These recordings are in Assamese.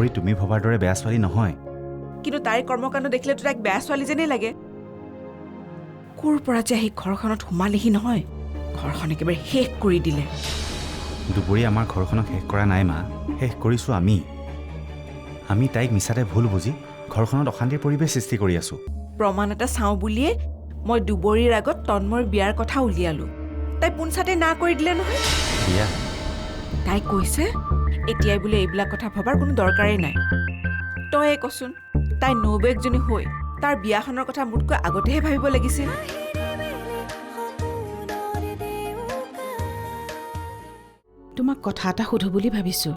দুবৰি তুমি ভবাৰ দৰে বেয়া ছোৱালী নহয়। কিন্তু তাইৰ কৰ্মকাণ্ড দেখিলেতো তাইক বেয়া ছোৱালী যেনেই লাগে। ক'ৰ পৰা যে আহি ঘৰখনত সোমালেহি নহয়, ঘৰখন একেবাৰে শেষ কৰি দিলে। দুবৰি আমাৰ ঘৰখনক শেষ কৰা নাই মা, শেষ কৰিছোঁ আমি। আমি তাইক মিছাতে ভুল বুজি ঘৰখনত অশান্তিৰ পৰিৱেশ সৃষ্টি কৰি আছোঁ। প্ৰমাণ এটা চাওঁ বুলিয়ে মই দুবৰিৰ আগত তন্ময়ৰ বিয়াৰ কথা উলিয়ালোঁ। তাই পোনছাতে না কৰি দিলে নহয়। বিয়া? তাই কৈছে এতিয়াই বোলে এইবিলাক কথা ভবাৰ কোনো দৰকাৰেই নাই। তয়ে কচোন, তাই নবৌৱেকজনী হৈ তাৰ বিয়াখনৰ কথা মোতকৈ আগতেহে ভাবিব লাগিছিল। তোমাক কথা এটা সুধো বুলি ভাবিছোঁ।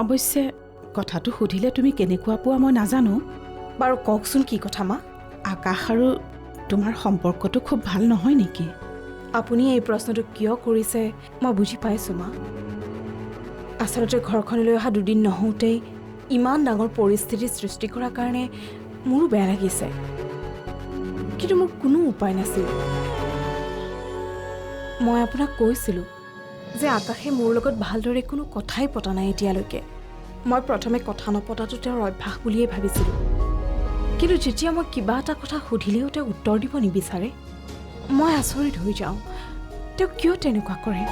অৱশ্যে কথাটো সুধিলে তুমি কেনেকুৱা পোৱা মই নাজানো। বাৰু কওকচোন কি কথা মা? আকাশ আৰু তোমাৰ সম্পৰ্কটো খুব ভাল নহয় নেকি? আপুনি এই প্ৰশ্নটো কিয় কৰিছে মই বুজি পাইছোঁ মা। আচলতে ঘৰখনলৈ অহা দুদিন নহওঁতেই ইমান ডাঙৰ পৰিস্থিতিৰ সৃষ্টি কৰাৰ কাৰণে মোৰো বেয়া লাগিছে, কিন্তু মোৰ কোনো উপায় নাছিল। মই আপোনাক কৈছিলোঁ যে আকাশে মোৰ লগত ভালদৰে কোনো কথাই পতা নাই এতিয়ালৈকে। মই প্ৰথমে কথা নপতাটো তেওঁৰ অভ্যাস বুলিয়েই ভাবিছিলোঁ, কিন্তু যেতিয়া মই কিবা এটা কথা সুধিলেও তেওঁ উত্তৰ দিব নিবিচাৰে, মই আচৰিত হৈ যাওঁ। তেওঁ কিয় তেনেকুৱা কৰে?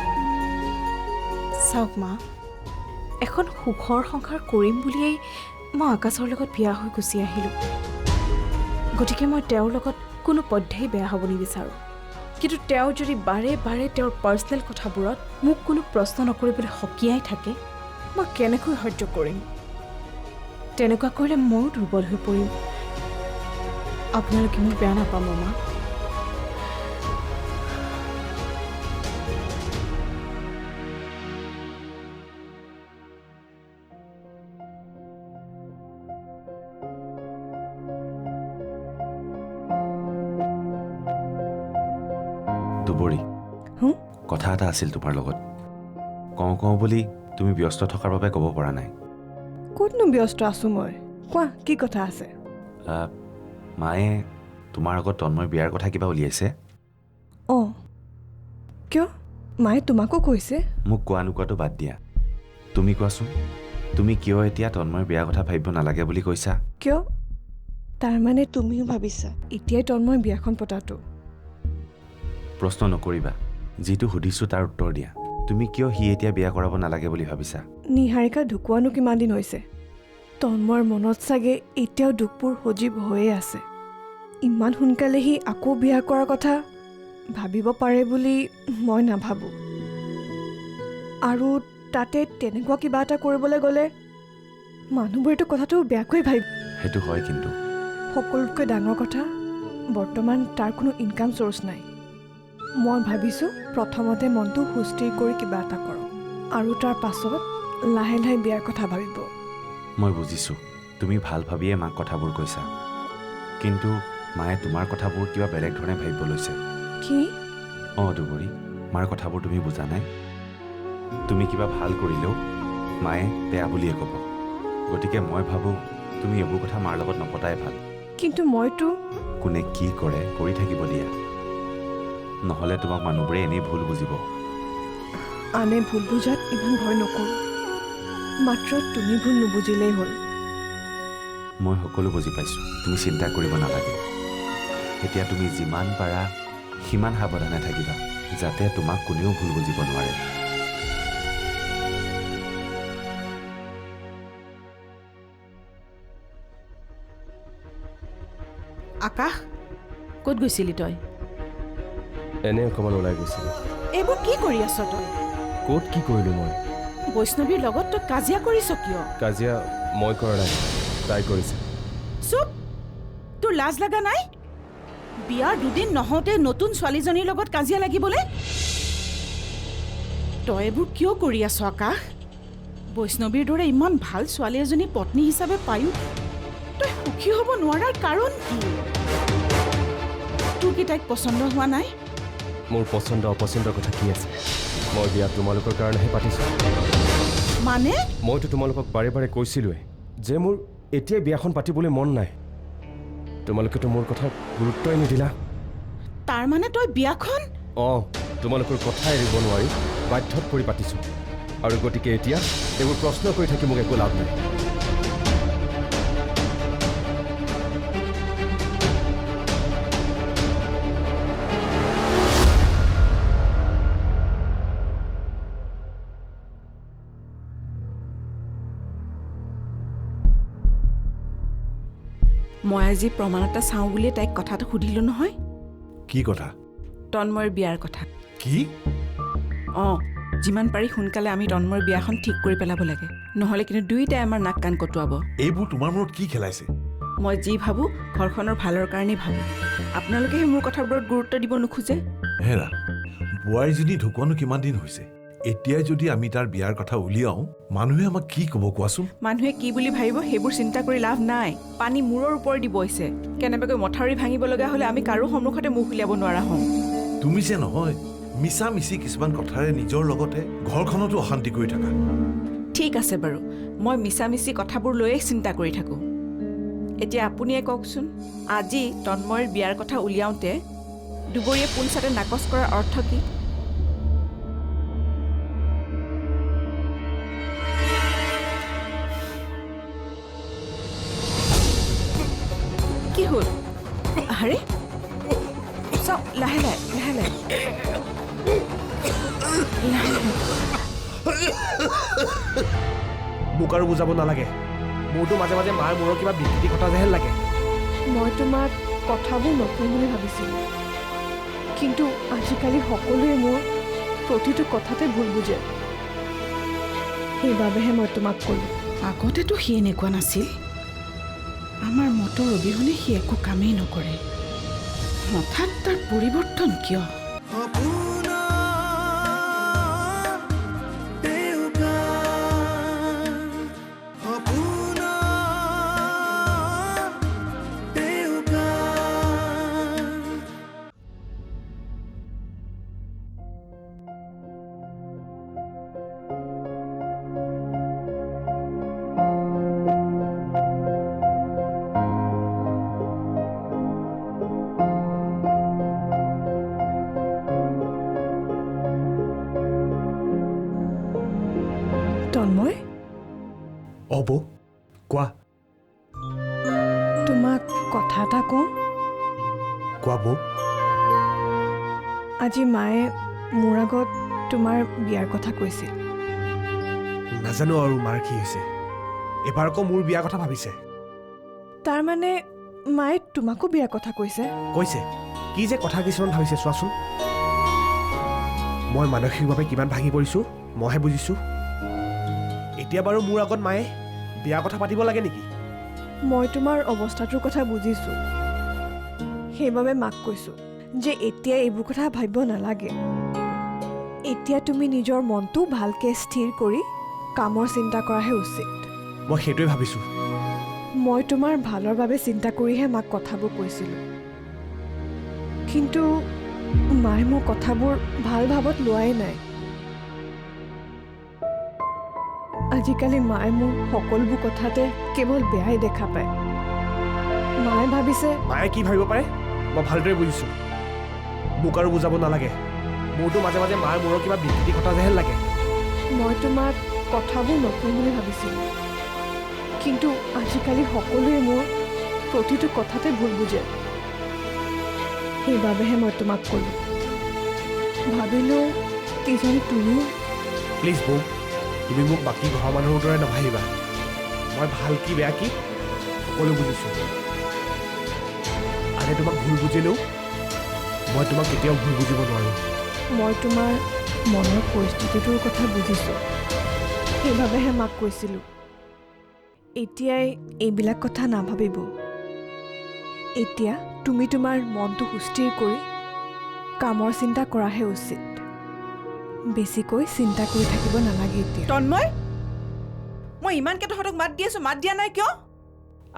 চাওক মা, এখন সুখৰ সংসাৰ কৰিম বুলিয়েই মই আকাশৰ লগত বিয়া হৈ গুচি আহিলোঁ। গতিকে মই তেওঁৰ লগত কোনো পধ্যেই বেয়া হ'ব নিবিচাৰোঁ। কিন্তু তেওঁ যদি বাৰে বাৰে তেওঁৰ পাৰ্চনেল কথাবোৰত মোক কোনো প্ৰশ্ন নকৰিবলৈ সকীয়াই থাকে, মই কেনেকৈ সহ্য কৰিম? তেনেকুৱা কৰিলে ময়ো দুৰ্বল হৈ পৰিম। আপোনালোকে মোক বেয়া নাপাব মা। দুবৰি, কথা এটা আছিল তোমাৰ লগত। কওঁ বুলি তুমি ব্যস্ত থকাৰ বাবে ক'ব পৰা নাই। ক'তনো ব্যস্ত আছোঁ মই? কোৱা, কি কথা আছে? মায়ে তোমাৰ আগত তন্ময় বিয়াৰ কথা কিবা উলিয়াইছে। অঁ, কিয়? মায়ে তোমাকো কৈছে? মোক কোৱা নোকোৱাটো বাদ দিয়া, তুমি কোৱাচোন, তুমি কিয় এতিয়া তন্ময়ৰ বিয়াৰ কথা ভাবিব নালাগে বুলি কৈছা? কিয়? তাৰমানে তুমিও ভাবিছা এতিয়াই তন্ময় বিয়াখন পতাটো? প্ৰশ্ন নকৰিবা, যিটো সুধিছোঁ তাৰ উত্তৰ দিয়া। তুমি কিয় সি এতিয়া বিয়া কৰাব নালাগে বুলি ভাবিছা? নিহাৰিকা ঢুকুৱানো কিমান দিন হৈছে? তন্ময়ৰ মনত চাগে এতিয়াও দুখবোৰ সজীৱ হৈয়ে আছে। ইমান সোনকালে সি আকৌ বিয়া কৰাৰ কথা ভাবিব পাৰে বুলি মই নাভাবোঁ। আৰু তাতে তেনেকুৱা কিবা এটা কৰিবলৈ গ'লে মানুহবোৰেতো কথাটো বেয়াকৈ ভাবিব। সেইটো হয়, কিন্তু সকলোতকৈ ডাঙৰ কথা, বৰ্তমান তাৰ কোনো ইনকাম চ'ৰ্চ নাই। মই ভাবিছোঁ প্ৰথমতে মনটো সুস্থিৰ কৰি কিবা এটা কৰক, আৰু তাৰ পাছত লাহে লাহে বিয়াৰ কথা ভাবিব। মই বুজিছোঁ, তুমি ভাল ভাবিয়ে মাক কথাবোৰ কৈছা, কিন্তু মায়ে তোমাৰ কথাবোৰ কিবা বেলেগ ধৰণে ভাবিব লৈছে। কি? অঁ দুবৰি, মাৰ কথাবোৰ তুমি বুজা নাই। তুমি কিবা ভাল কৰিলেও মায়ে বেয়া বুলিয়ে ক'ব। গতিকে মই ভাবোঁ তুমি এইবোৰ কথা মাৰ লগত নপতাই ভাল। কিন্তু মইতো কোনে কি কৰে কৰি থাকিব দিয়া, নহ'লে তোমাক মানুহবোৰে এনেই ভুল বুজিব। আনে ভুল বুজাত ইমান ভয় নকৰোঁ, মাত্ৰ তুমি ভুল নুবুজিলেই হ'ল। মই সকলো বুজি পাইছোঁ, তুমি চিন্তা কৰিব নালাগে। এতিয়া তুমি যিমান পাৰা সিমান সাৱধানে থাকিবা, যাতে তোমাক কোনেও ভুল বুজিব নোৱাৰে। আকাশ, ক'ত গৈছিলি তই? এনে অকণমান ওলাই গৈছিলোঁ। এইবোৰ কি কৰি আছ তই? ক'ত কি কৰিলোঁ মই? বৈষ্ণৱীৰ লগত তই কাজিয়া কৰিছ কিয়? কাজিয়া মই কৰা নাই, তাই কৰিছে। চুপ! তোৰ লাজ লগা নাই? বিয়াৰ দুদিন নহওঁতে নতুন ছোৱালীজনীৰ লগত কাজিয়া লাগিবলৈ? তই এইবোৰ কিয় কৰি আছ আকাশ? বৈষ্ণৱীৰ দৰে ইমান ভাল ছোৱালী এজনী পত্নী হিচাপে পায়ো তই সুখী হ'ব নোৱাৰাৰ কাৰণ কি? তোৰ কি তাইক পচন্দ হোৱা নাই? মোৰ পচন্দ অপচন্দৰ কথা কি আছে? মই বিয়া তোমালোকৰ কাৰণেহে পাতিছোঁ। মানে? মইতো তোমালোকক বাৰে বাৰে কৈছিলোঁৱে যে মোৰ এতিয়াই বিয়াখন পাতিবলৈ মন নাই। তোমালোকেতো মোৰ কথা গুৰুত্বই নিদিলা। তাৰ মানে তই বিয়াখন? অঁ, তোমালোকৰ কথা এৰিব নোৱাৰি বাধ্যত পৰি পাতিছোঁ, আৰু গতিকে এতিয়া এইবোৰ প্ৰশ্ন কৰি থাকি মোক একো লাভ নাই। মই আজি প্ৰমাণ এটা চাওঁ বুলিয়ে তাইক কথাটো সুধিলোঁ নহয়। কি কথা? তন্ময়ৰ বিয়াৰ কথা। কি? অঁ, যিমান পাৰি সোনকালে আমি তন্ময়ৰ বিয়াখন ঠিক কৰি পেলাব লাগে, নহ'লে কিন্তু দুয়োটাই আমাৰ নাক কাণ কটোৱাব। এইবোৰ তোমাৰ মনত কি খেলাইছে? মই যি ভাবোঁ ঘৰখনৰ ভালৰ কাৰণেই ভাবোঁ। আপোনালোকেহে মোৰ কথাবোৰত গুৰুত্ব দিব নোখোজে। হেৰা, বোৱাৰীজনী ঢুকোৱানো কিমান দিন হৈছে? এতিয়াই যদি আমি তাৰ বিয়াৰ কথা উলিয়াওঁ, মানুহে আমাক কি ক'ব কোৱাচোন? মানুহে কি বুলি ভাবিব সেইবোৰ চিন্তা কৰি লাভ নাই। পানী মূৰৰ ওপৰেদি বৈছে। কেনেবাকৈ মথাউৰি ভাঙিব লগা হ'লে আমি কাৰো সন্মুখতে মুখ উলিয়াব নোৱাৰা হ'ম। তুমি যে নহয় মিছা মিছি কিছুমান কথাৰে নিজৰ লগতে ঘৰখনতো অশান্তি কৰি থাকা। ঠিক আছে বাৰু, মই মিছামিছি কথাবোৰ লৈয়ে চিন্তা কৰি থাকোঁ। এতিয়া আপুনিয়ে কওকচোন, আজি তন্ময়ৰ বিয়াৰ কথা উলিয়াওঁতে দুবৰীয়ে পোনচাতে নাকচ কৰাৰ অৰ্থ কি? কি হ'ল? আৰে চাওক, লাহে লাহে লাহে লাহে লাহে লাহে। মোক আৰু বুজাব নালাগে। মোৰতো মাজে মাজে মাৰ মূৰৰ কিবা বিকৃতি ঘটা যেন লাগে। মই তোমাক কথাবোৰ নকওঁ বুলি ভাবিছিলোঁ, কিন্তু আজিকালি সকলোৱে মোৰ প্ৰতিটো কথাতে ভুল বুজে। সেইবাবেহে মই তোমাক ক'লোঁ। আগতেতো সি এনেকুৱা নাছিল। আমাৰ মতৰ অবিহনে সি একো কামেই নকৰে। হঠাৎ তাৰ পৰিৱৰ্তন কিয়? তন্ময়, অ' বৌ, কোৱা তোমাক কথা এটা কওঁ। কোৱা বৌ। আজি মায়ে মোৰ আগত তোমাৰ বিয়াৰ কথা কৈছিল। নাজানো আৰু মাৰ কি হৈছে। এবাৰ আকৌ মোৰ বিয়াৰ কথা ভাবিছে। তাৰমানে মায়ে তোমাকো বিয়াৰ কথা কৈছে। কৈছে কি যে কথা কিছুমান ভাবিছে চোৱাচোন। মই মানসিকভাৱে কিমান ভাঙি পৰিছোঁ মইহে বুজিছোঁ। এতিয়া বাৰু মোৰ আগত মায়ে বিয়াৰ কথা পাতিব লাগে নেকি? মই তোমাৰ অৱস্থাটোৰ কথা বুজিছোঁ, সেইবাবে মাক কৈছোঁ যে এতিয়া এইবোৰ কথা ভাবিব নালাগে। এতিয়া তুমি নিজৰ মনটো ভালকৈ স্থিৰ কৰি কামৰ চিন্তা কৰাহে উচিত। মই সেইটোৱে ভাবিছোঁ। মই তোমাৰ ভালৰ বাবে চিন্তা কৰিহে মাক কথাবোৰ কৈছিলোঁ, কিন্তু মায়ে মোৰ কথাবোৰ ভাল ভাৱত লোৱাই নাই। আজিকালি মায়ে মোৰ সকলোবোৰ কথাতে কেৱল বেয়াই দেখা পায়। মায়ে ভাবিছে মায়ে কি ভাবিব পাৰে মই ভালদৰে বুজিছোঁ। মোক আৰু বুজাব নালাগে। মোৰতো মাজে মাজে মাৰ মূৰৰ কিবা বিকৃতি ঘটা যেন লাগে। মই তোমাক কথাবোৰ নকওঁ বুলি ভাবিছিলোঁ, কিন্তু আজিকালি সকলোৱে মোৰ প্ৰতিটো কথাতে ভুল বুজে। সেইবাবেহে মই তোমাক ক'লোঁ। ভাবিলোঁ কিজানি তুমি। প্লিজ বৌ, তুমি মোক বাকী ঘৰৰ মানুহৰ দৰে নাভাবিবা। মই ভাল কি বেয়া কি সকলো বুজিছোঁ। আনে তোমাক ভুল বুজিলেও মই তোমাক কেতিয়াও ভুল বুজিব নোৱাৰোঁ। মই তোমাৰ মনৰ পৰিস্থিতিটোৰ কথা বুজিছোঁ, সেইবাবেহে মাক কৈছিলোঁ এতিয়াই এইবিলাক কথা নাভাবিব। এতিয়া তুমি তোমাৰ মনটো সুস্থিৰ কৰি কামৰ চিন্তা কৰাহে উচিত। বেছিকৈ চিন্তা কৰি থাকিব নালাগে এতিয়া। তন্ময়, মই ইমানকৈ তহঁতক মাত দি আছোঁ, মাত দিয়া নাই কিয়?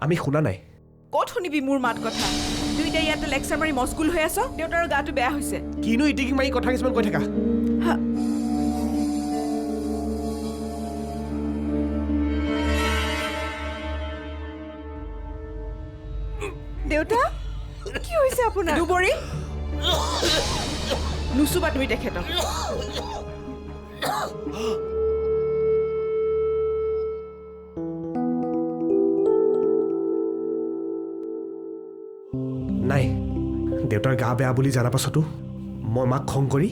আমি শুনা নাই। ক'ত শুনিবি মোৰ মাত কথা? দুইটাই ইয়াতে লেকচাৰ মাৰি মস্কুল হৈ আছ। দেউতাৰ গাটো বেয়া হৈছে। কিনো ইটিকি মাৰি কথা কিছুমান কৈ থাকা। হা, দেউতা কি হৈছে আপোনাৰ? দুবৰী, নুচুবা তুমি তেখেতক। নাই, দেউতাৰ গা বেয়া বুলি জনাৰ পাছতো মই মাক খং কৰি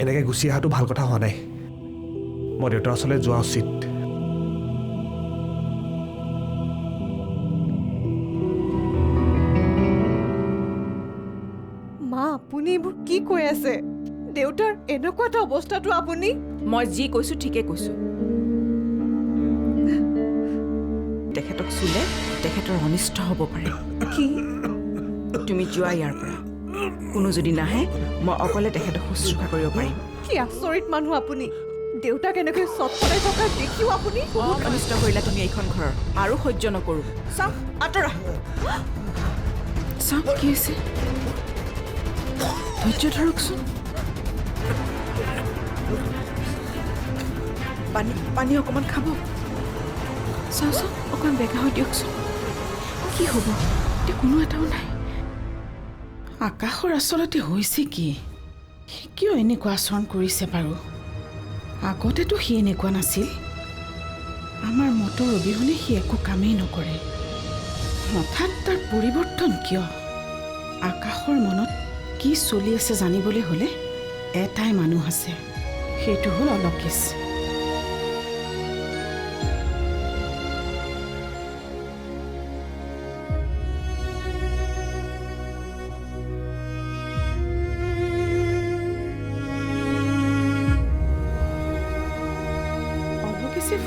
এনেকৈ গুচি অহাটো ভাল কথা হোৱা নাই। মই দেউতাৰ ওচৰলৈ যোৱা উচিত। আপুনি এইবোৰ কি কৈ আছে দেউতাৰ এনেকুৱা এটা অৱস্থাটো আপুনি মই যি কৈছোঁ ঠিকেই কৈছোঁ। তেখেতক চুলে তেখেতৰ অনিষ্ট হ'ব পাৰে। কি তুমি যোৱা ইয়াৰ পৰা। কোনো যদি নাহে মই অকলে তেখেতক শুশ্ৰূষা কৰিব পাৰিম। কি আচৰিত মানুহ আপুনি দেউতাক এনেকৈ চটফটাই থকা দেখিও আপুনি বহুত অনিষ্ট কৰিলা তুমি এইখন ঘৰৰ। আৰু সহ্য নকৰোঁ। চাওক আঁতৰা। চাওক কি হৈছে, ধৈৰ্য ধৰকচোন। পানী অকণমান খাব। চাওক অকণমান বেগা হৈ দিয়কচোন। কি হ'ব, এতিয়া কোনো এটাও নাই। আকাশৰ আচলতে হৈছে কি? সি কিয় এনেকুৱা আচৰণ কৰিছে বাৰু? আগতেতো সি এনেকুৱা নাছিল। আমাৰ মতৰ অবিহনে সি একো কামেই নকৰে। হঠাৎ তাৰ পৰিৱৰ্তন কিয়? আকাশৰ মনত কি চলি আছে জানিবলৈ হ'লে এটাই মানুহ আছে, সেইটো হ'ল অলকেশ।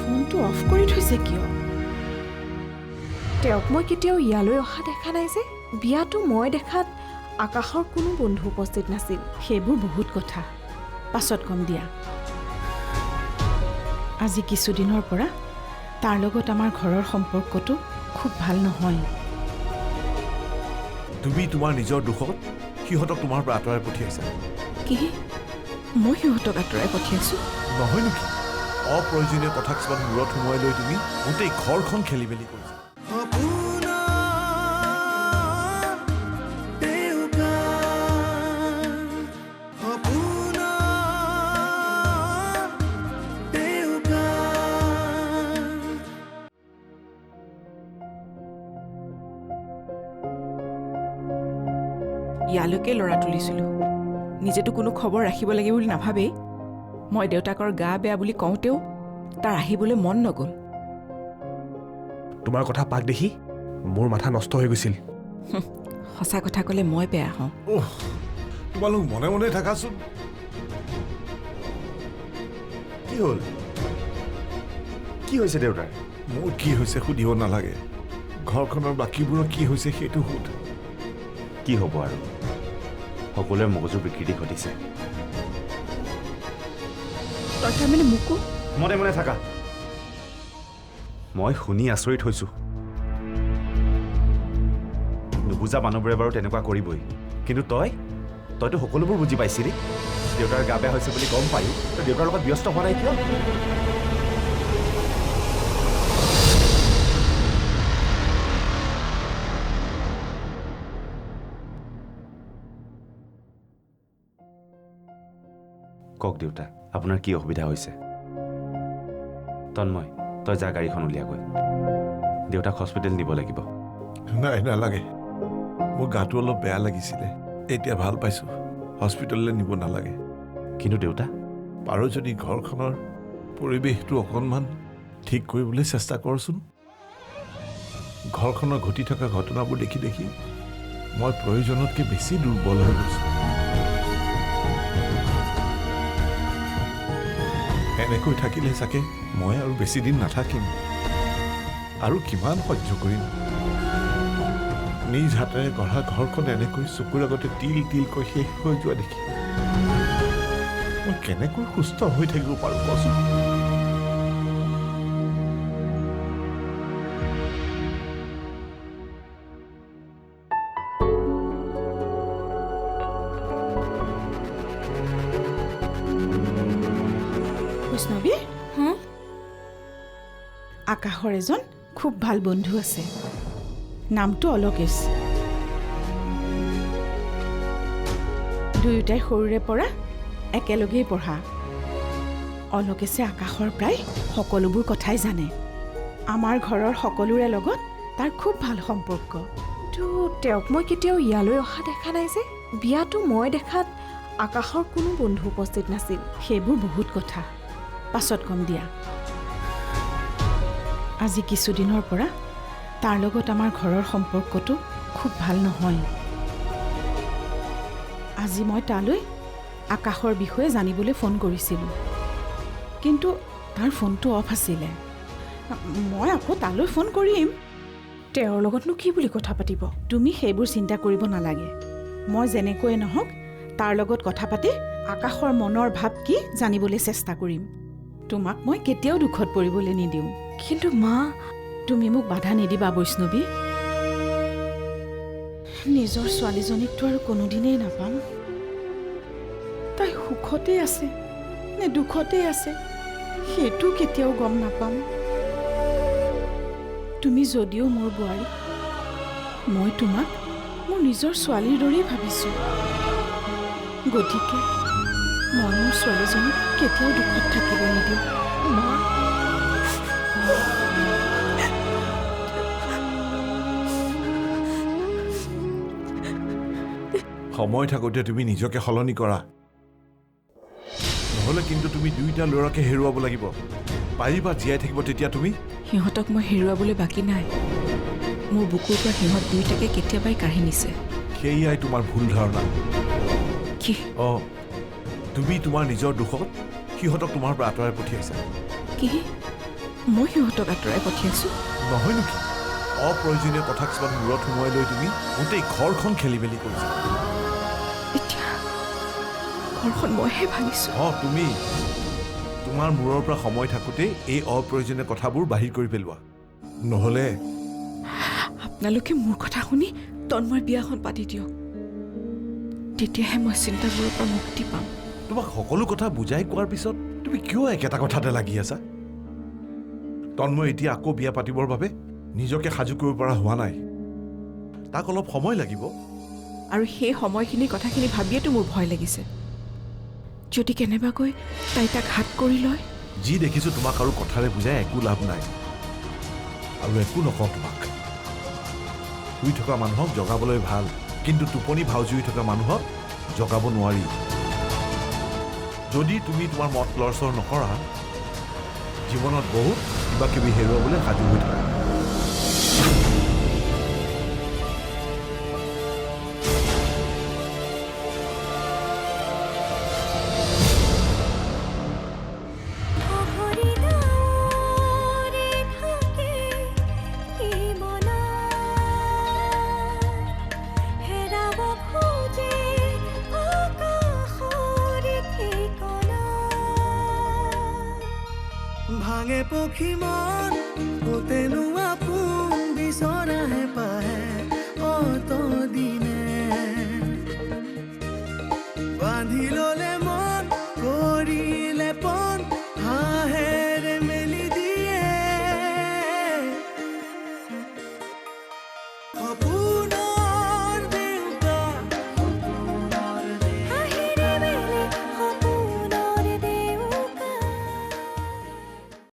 ফোনটো অফ কৰি থৈছে কিয়? তেওঁক মই কেতিয়াও ইয়ালৈ অহা দেখা নাই যে। বিয়াটো মই দেখাত আকাশৰ কোনো বন্ধু উপস্থিত নাছিল। সেইবোৰ বহুত কথা, পাছত কম দিয়া। আজি কিছুদিনৰ পৰা তাৰ লগত আমাৰ ঘৰৰ সম্পৰ্কটো খুব ভাল নহয়। তুমি তোমাৰ নিজৰ দুখত সিহঁতক তোমাৰ পৰা আঁতৰাই পঠিয়াইছা। কি মই সিহঁতক আঁতৰাই পঠিয়াইছোঁ? নহয় নেকি? অপ্ৰয়োজনীয় কথা কিছুমান মূৰত সোমোৱাই লৈ তুমি গোটেই ঘৰখন খেলি মেলি কৰিছা। ইয়ালৈকে ল'ৰা তুলিছিলোঁ। নিজেতো কোনো খবৰ ৰাখিব লাগে বুলি নাভাবেই। মই দেউতাকৰ গা বেয়া বুলি কওঁতেও তাৰ আহিবলৈ মন নগ'ল। তোমাৰ কথা পাক দেখি মোৰ মাথা নষ্ট হৈ গৈছিল। সঁচা কথা ক'লে মই বেয়া হওঁ। তোমালোক মনে মনে থাকাচোন। কি হ'ল? কি হৈছে দেউতাৰ? মোৰ কি হৈছে সুধিব নালাগে। ঘৰখনৰ বাকীবোৰৰ কি হৈছে সেইটো সোধ। কি হ'ব আৰু, সকলোৱে মগজুৰ বিকৃতি ঘটিছে। তই তাৰমানে মোকো মনে মনে থাকা। মই শুনি আচৰিত হৈছোঁ। নুবুজা মানুহবোৰে বাৰু তেনেকুৱা কৰিবই, কিন্তু তইতো সকলোবোৰ বুজি পাইছিলি। দেউতাৰ গা বেয়া হৈছে বুলি গম পায়ো তই দেউতাৰ লগত ব্যস্ত হোৱা নাই কিয়? কওক দেউতা, আপোনাৰ কি অসুবিধা হৈছে? তন্ময়, তই যা গাড়ীখন উলিয়াগৈ। দেউতাক হস্পিটেল নিব লাগিব। নাই নালাগে, মোৰ গাটো অলপ বেয়া লাগিছিলে, এতিয়া ভাল পাইছোঁ। হস্পিটেললৈ নিব নালাগে। কিন্তু দেউতা, পাৰো যদি ঘৰখনৰ পৰিৱেশটো অকণমান ঠিক কৰিবলৈ চেষ্টা কৰচোন। ঘৰখনৰ ঘটি থকা ঘটনাবোৰ দেখি দেখি মই প্ৰয়োজনতকৈ বেছি দুৰ্বল হৈ গৈছোঁ। এনেকৈ থাকিলে চাগে মই আৰু বেছি দিন নাথাকিম। আৰু কিমান সহ্য কৰিম? নিজ হাতেৰে গঢ়া ঘৰখন এনেকৈ চকুৰ আগতে তিল তিলকৈ শেষ হৈ যোৱা দেখি মই কেনেকৈ সুস্থ হৈ থাকিব পাৰোঁ কচোন? বৈষ্ণৱী, আকাশৰ এজন খুব ভাল বন্ধু আছে, নামটো অলকেশ। দুয়োটাই সৰুৰে পৰা একেলগেই পঢ়া। অলকেশে আকাশৰ প্ৰায় সকলোবোৰ কথাই জানে। আমাৰ ঘৰৰ সকলোৰে লগত তাৰ খুব ভাল সম্পৰ্ক। কিন্তু তেওঁক মই কেতিয়াও ইয়ালৈ অহা দেখা নাই যে। বিয়াটো মই দেখাত আকাশৰ কোনো বন্ধু উপস্থিত নাছিল। সেইবোৰ বহুত কথা, পাছত কম দিয়া। আজি কিছুদিনৰ পৰা তাৰ লগত আমাৰ ঘৰৰ সম্পৰ্কটো খুব ভাল নহয়। আজি মই তালৈ আকাশৰ বিষয়ে জানিবলৈ ফোন কৰিছিলোঁ, কিন্তু তাৰ ফোনটো অফ আছিলে। মই আকৌ তালৈ ফোন কৰিম। তেওঁৰ লগতনো কি বুলি কথা পাতিব? তুমি সেইবোৰ চিন্তা কৰিব নালাগে। মই যেনেকৈয়ে নহওক তাৰ লগত কথা পাতি আকাশৰ মনৰ ভাৱ কি জানিবলৈ চেষ্টা কৰিম। তোমাক মই কেতিয়াও দুখত পৰিবলৈ নিদিওঁ। কিন্তু মা, তুমি মোক বাধা নিদিবা বৈষ্ণৱী। নিজৰ ছোৱালীজনীকতো আৰু কোনোদিনেই নাপাম। তাই সুখতেই আছে নে দুখতেই আছে সেইটো কেতিয়াও গম নাপাম। তুমি যদিও মোৰ বোৱাৰী, মই তোমাক মোৰ নিজৰ ছোৱালীৰ দৰেই ভাবিছোঁ। গতিকে মই মোৰ ছোৱালীজনীক কেতিয়াও দুখত থাকিব নিদিওঁ। মা, সময় থাকোঁতে তুমি নিজকে সলনি কৰা, নহ'লে কিন্তু তুমি দুইটা ল'ৰাকে হেৰুৱাব লাগিব। পাৰিবা জীয়াই থাকিব তেতিয়া তুমি? সিহঁতক মই হেৰুৱাবলৈ বাকী নাই। মোৰ বুকুৰ পৰা সিহঁত দুয়োটাকে কেতিয়াবাই কাঢ়ি নিছে। সেয়াই তোমাৰ ভুল ধাৰণা। কি? অঁ, তুমি তোমাৰ নিজৰ দুখত সিহঁতক তোমাৰ পৰা আঁতৰাই পঠিয়াইছা। কি? মই সিহঁতক আঁতৰাই পঠিয়াইছোঁ? নহয় নেকি? অপ্ৰয়োজনীয় কথা কিছুমান মূৰত সোমোৱাই লৈ তুমি গোটেই ঘৰখন খেলি মেলি কৰিছা। এতিয়া ঘৰখন মইহে ভাঙিছোঁ। অঁ, তুমি তোমাৰ মূৰৰ পৰা সময় থাকোঁতেই এই অপ্ৰয়োজনীয় কথাবোৰ বাহিৰ কৰি পেলোৱা, নহ'লে আপোনালোকে মোৰ কথা শুনি তন্ময়ৰ বিয়াখন পাতি দিয়ক। তেতিয়াহে মই চিন্তাবোৰৰ পৰা মুক্তি পাম। তোমাক সকলো কথা বুজাই কোৱাৰ পিছত তুমি কিয় একেটা কথাতে লাগি আছা? তন্ময় এতিয়া আকৌ বিয়া পাতিবৰ বাবে নিজকে সাজু কৰিব পৰা হোৱা নাই। তাক অলপ সময় লাগিব। আৰু সেই সময়খিনি কথাখিনি ভাবিয়েতো মোৰ ভয় লাগিছে। যদি কেনেবাকৈ তাই তাক হাত কৰি লয়। যি দেখিছোঁ তোমাক আৰু কথাৰে বুজাই একো লাভ নাই, আৰু একো নকওঁ তোমাক। শুই থকা মানুহক জগাবলৈ ভাল, কিন্তু টোপনি ভাউজুৰি থকা মানুহক জগাব নোৱাৰি। যদি তুমি তোমাৰ মত লৰচৰ নকৰা, জীৱনত বহুত কিবা কিবি হেৰুৱাবলৈ সাজু হৈ থাকা। ভাঙে পক্ষী মন